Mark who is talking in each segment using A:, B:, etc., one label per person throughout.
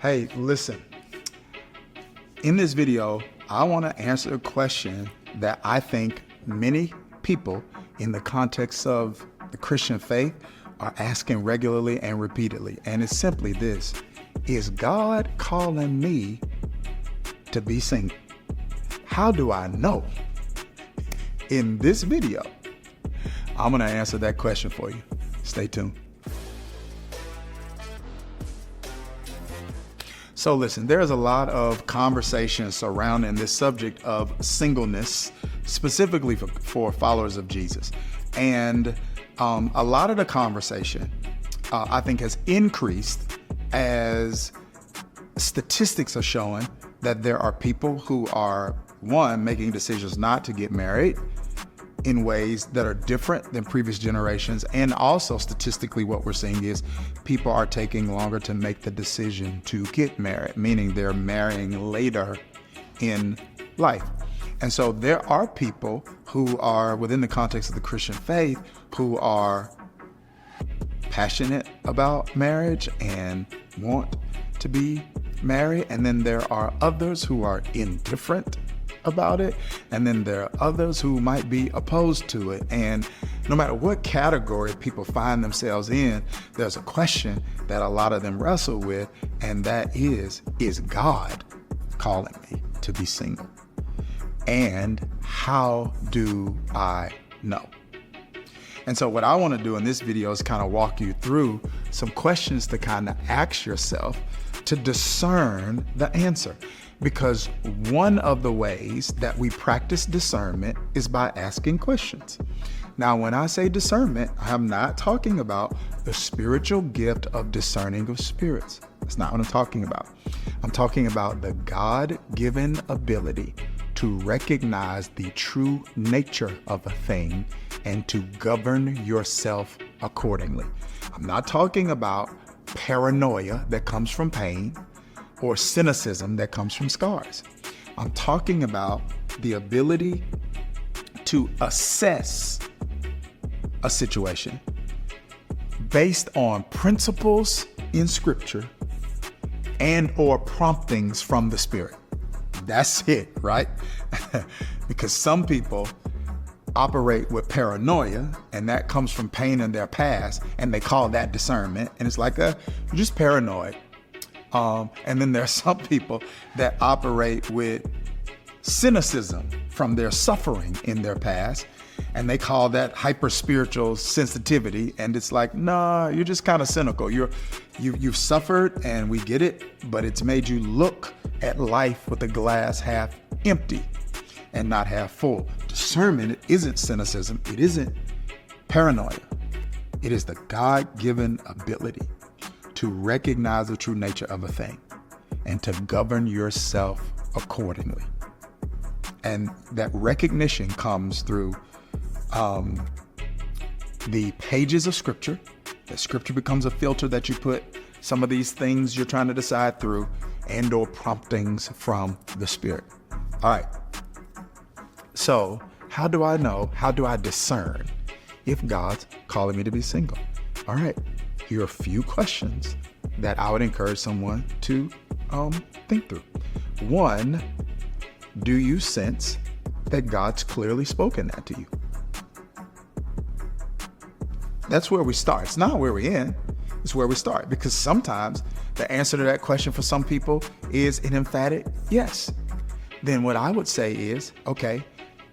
A: Hey, listen, in this video, I want to answer a question that I think many people in the context of the Christian faith are asking regularly and repeatedly. And it's simply this: is God calling me to be single? How do I know? In this video, I'm going to answer that question for you. Stay tuned. So listen, there's a lot of conversation surrounding this subject of singleness, specifically for followers of Jesus. And a lot of the conversation, I think, has increased as statistics are showing that there are people who are, one, making decisions not to get married in ways that are different than previous generations. And also statistically, what we're seeing is people are taking longer to make the decision to get married, meaning they're marrying later in life. And so there are people who are within the context of the Christian faith who are passionate about marriage and want to be married. And then there are others who are indifferent about it. And then there are others who might be opposed to it. And no matter what category people find themselves in, there's a question that a lot of them wrestle with, and that is God calling me to be single? And how do I know? And so what I want to do in this video is kind of walk you through some questions to kind of ask yourself to discern the answer. Because one of the ways that we practice discernment is by asking questions. Now, when I say discernment, I'm not talking about the spiritual gift of discerning of spirits. That's not what I'm talking about. I'm talking about the God-given ability to recognize the true nature of a thing and to govern yourself accordingly. I'm not talking about paranoia that comes from pain or cynicism that comes from scars. I'm talking about the ability to assess a situation based on principles in Scripture and or promptings from the Spirit. That's it, right? Because some people operate with paranoia, and that comes from pain in their past, and they call that discernment, and it's like you're just paranoid. And then there are some people that operate with cynicism from their suffering in their past, and they call that hyper spiritual sensitivity. And it's like, nah, you're just kind of cynical. You've suffered, and we get it, but it's made you look at life with the glass half empty and not half full. Discernment isn't cynicism. It isn't paranoia. It is the God-given ability to recognize the true nature of a thing and to govern yourself accordingly. And that recognition comes through the pages of Scripture. That Scripture becomes a filter that you put some of these things you're trying to decide through, and or promptings from the Spirit. All right. So how do I know? How do I discern if God's calling me to be single? All right. Here are a few questions that I would encourage someone to think through. One, do you sense that God's clearly spoken that to you? That's where we start. It's not where we end. It's where we start, because sometimes the answer to that question for some people is an emphatic yes. Then what I would say is, okay,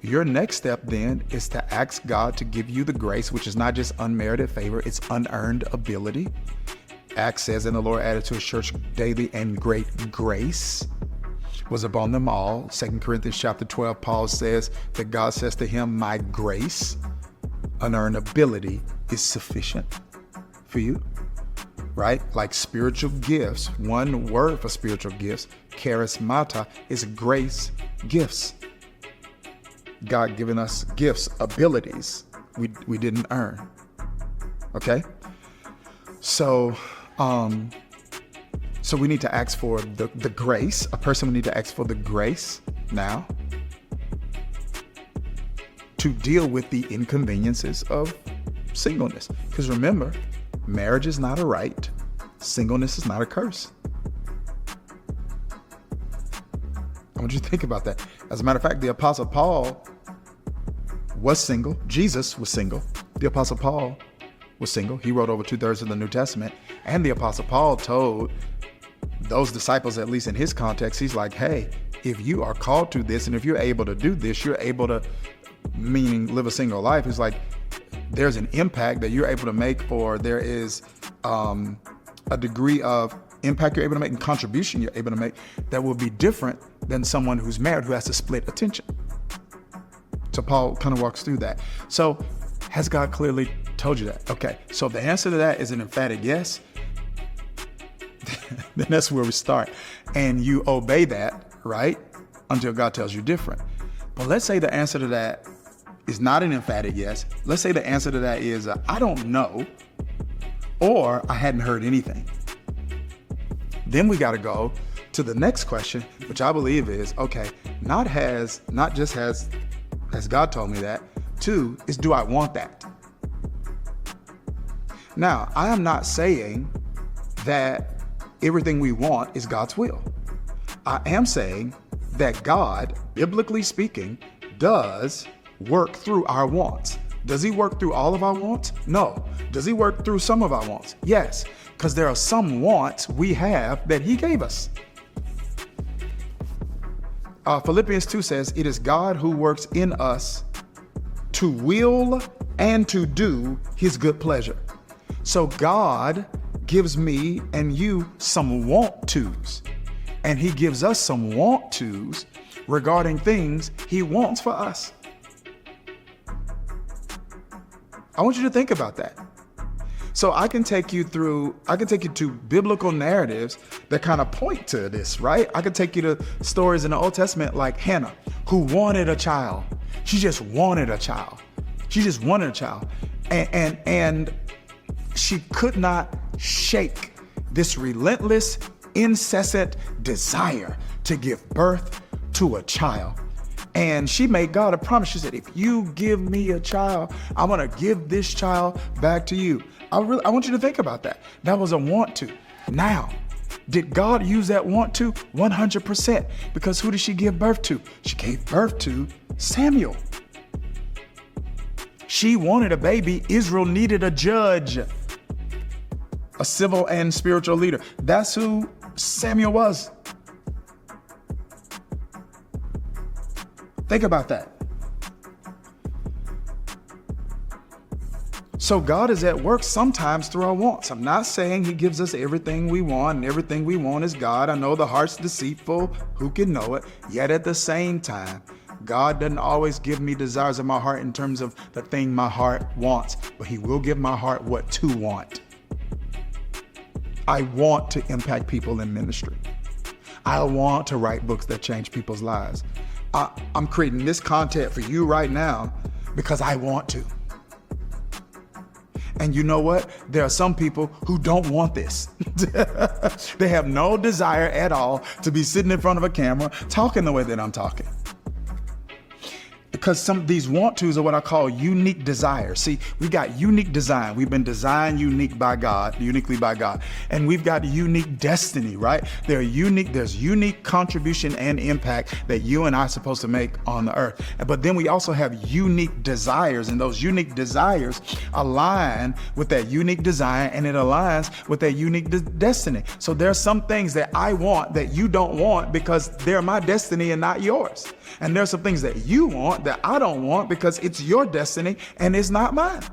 A: your next step then is to ask God to give you the grace, which is not just unmerited favor, it's unearned ability. Acts says, and the Lord added to his church daily, and great grace was upon them all. 2 Corinthians chapter 12, Paul says that God says to him, my grace, unearned ability, is sufficient for you, right? Like spiritual gifts, one word for spiritual gifts, charismata, is grace gifts. God given us gifts, abilities we didn't earn. Okay? So we need to ask for the grace. A person would need to ask for the grace now to deal with the inconveniences of singleness. Because remember, marriage is not a right. Singleness is not a curse. want you to think about that. As a matter of fact, the Apostle Paul was single. Jesus was single. The Apostle Paul was single. He wrote over 2/3 of the New Testament. And the Apostle Paul told those disciples, at least in his context, he's like, hey, if you are called to this and if you're able to do this, you're able to, meaning live a single life. It's like there's an impact that you're able to make, or there is a degree of impact you're able to make and contribution you're able to make that will be different than someone who's married who has to split attention. So Paul kind of walks through that. So has God clearly told you that? Okay, so if the answer to that is an emphatic yes, then that's where we start. And you obey that, right? Until God tells you different. But let's say the answer to that is not an emphatic yes. Let's say the answer to that is I don't know, or I hadn't heard anything. Then we got to go to the next question, which I believe is, okay, not just has God told me that. 2 is, do I want that? Now, I am not saying that everything we want is God's will. I am saying that God, biblically speaking, does work through our wants. Does he work through all of our wants? No. Does he work through some of our wants? Yes, because there are some wants we have that he gave us. Philippians 2 says, it is God who works in us to will and to do his good pleasure. So God gives me and you some want tos, and he gives us some want tos regarding things he wants for us. I want you to think about that. So I can take you to biblical narratives that kind of point to this, right? I could take you to stories in the Old Testament like Hannah, who wanted a child. She just wanted a child. And she could not shake this relentless, incessant desire to give birth to a child. And she made God a promise. She said, if you give me a child, I'm going to give this child back to you. I want you to think about that. That was a want to. Now, did God use that want to? 100%. Because who did she give birth to? She gave birth to Samuel. She wanted a baby. Israel needed a judge, a civil and spiritual leader. That's who Samuel was. Think about that. So God is at work sometimes through our wants. I'm not saying he gives us everything we want and everything we want is God. I know the heart's deceitful. Who can know it? Yet at the same time, God doesn't always give me desires of my heart in terms of the thing my heart wants, but he will give my heart what to want. I want to impact people in ministry. I want to write books that change people's lives. I'm creating this content for you right now because I want to. And you know what? There are some people who don't want this. They have no desire at all to be sitting in front of a camera talking the way that I'm talking. Because some of these want tos are what I call unique desires. See, we've got unique design. We've been designed uniquely by God. And we've got unique destiny, right? There's unique contribution and impact that you and I are supposed to make on the earth. But then we also have unique desires, and those unique desires align with that unique design, and it aligns with that unique destiny. So there are some things that I want that you don't want because they're my destiny and not yours. And there are some things that you want that I don't want because it's your destiny and it's not mine.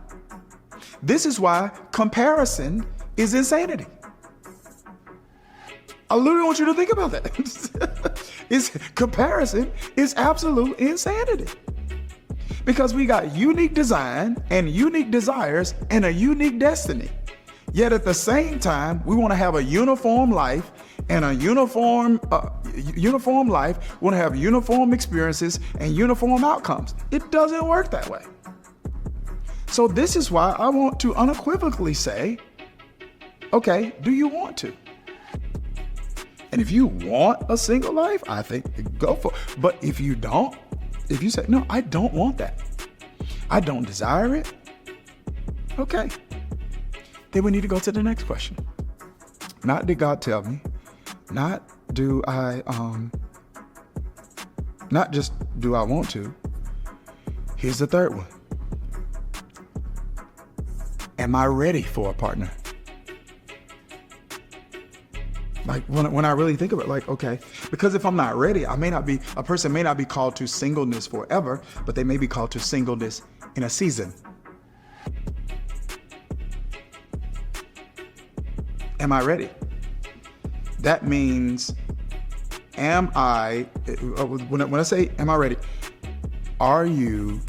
A: This is why comparison is insanity. I literally want you to think about that. Comparison is absolute insanity. Because we got unique design and unique desires and a unique destiny. Yet at the same time, we want to have a uniform life and a uniform life. We want to have uniform experiences and uniform outcomes. It doesn't work that way. So this is why I want to unequivocally say, okay, do you want to? And if you want a single life, I think go for it. But if you don't, if you say, no, I don't want that, I don't desire it, okay. Then we need to go to the next question. Not did God tell me, not do I Not just do I want to. Here's the third one. Am I ready for a partner? Like when I really think of it, like, okay, because if I'm not ready, a person may not be called to singleness forever, but they may be called to singleness in a season. Am I ready? That means, when I say, am I ready? Are you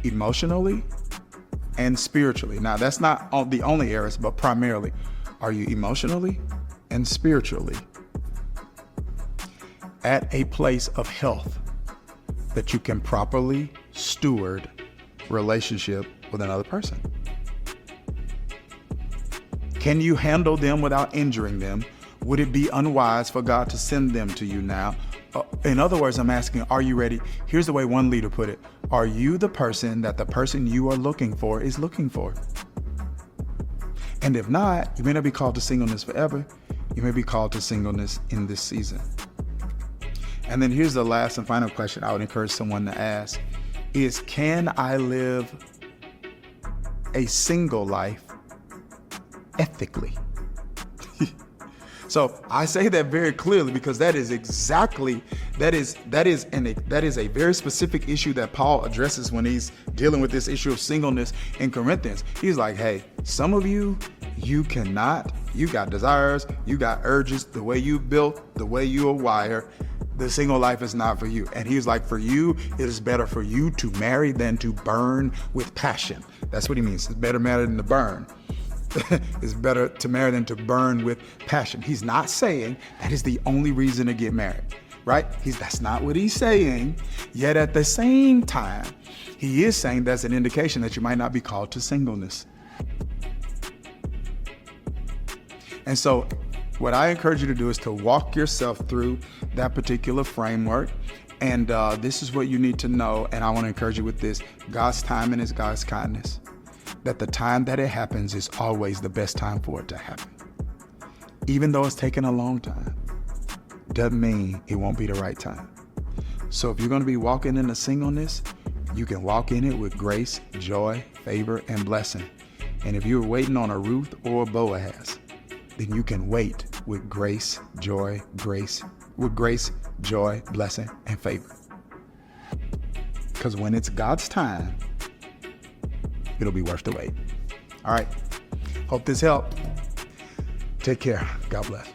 A: emotionally and spiritually? Now, that's not the only areas, but primarily, are you emotionally and spiritually at a place of health that you can properly steward relationship with another person? Can you handle them without injuring them? Would it be unwise for God to send them to you now? In other words, I'm asking, are you ready? Here's the way one leader put it. Are you the person that the person you are looking for is looking for? And if not, you may not be called to singleness forever. You may be called to singleness in this season. And then here's the last and final question I would encourage someone to ask is, can I live a single life ethically? So I say that very clearly because that is a very specific issue that Paul addresses when he's dealing with this issue of singleness in Corinthians. He's like, hey, some of you cannot, you got desires, you got urges, the way you built, the way you are wired, the single life is not for you. And he's like, for you, it is better for you to marry than to burn with passion. That's what he means. It's better marry than to burn. It's better to marry than to burn with passion. He's not saying that is the only reason to get married, right? That's not what he's saying. Yet at the same time, he is saying that's an indication that you might not be called to singleness. And so what I encourage you to do is to walk yourself through that particular framework. And this is what you need to know. And I want to encourage you with this. God's timing is God's kindness. That the time that it happens is always the best time for it to happen. Even though it's taken a long time, doesn't mean it won't be the right time. So if you're going to be walking into singleness, you can walk in it with grace, joy, favor, and blessing. And if you're waiting on a Ruth or a Boaz, then you can wait with grace, joy, blessing, and favor. Because when it's God's time, it'll be worth the wait. All right. Hope this helped. Take care. God bless.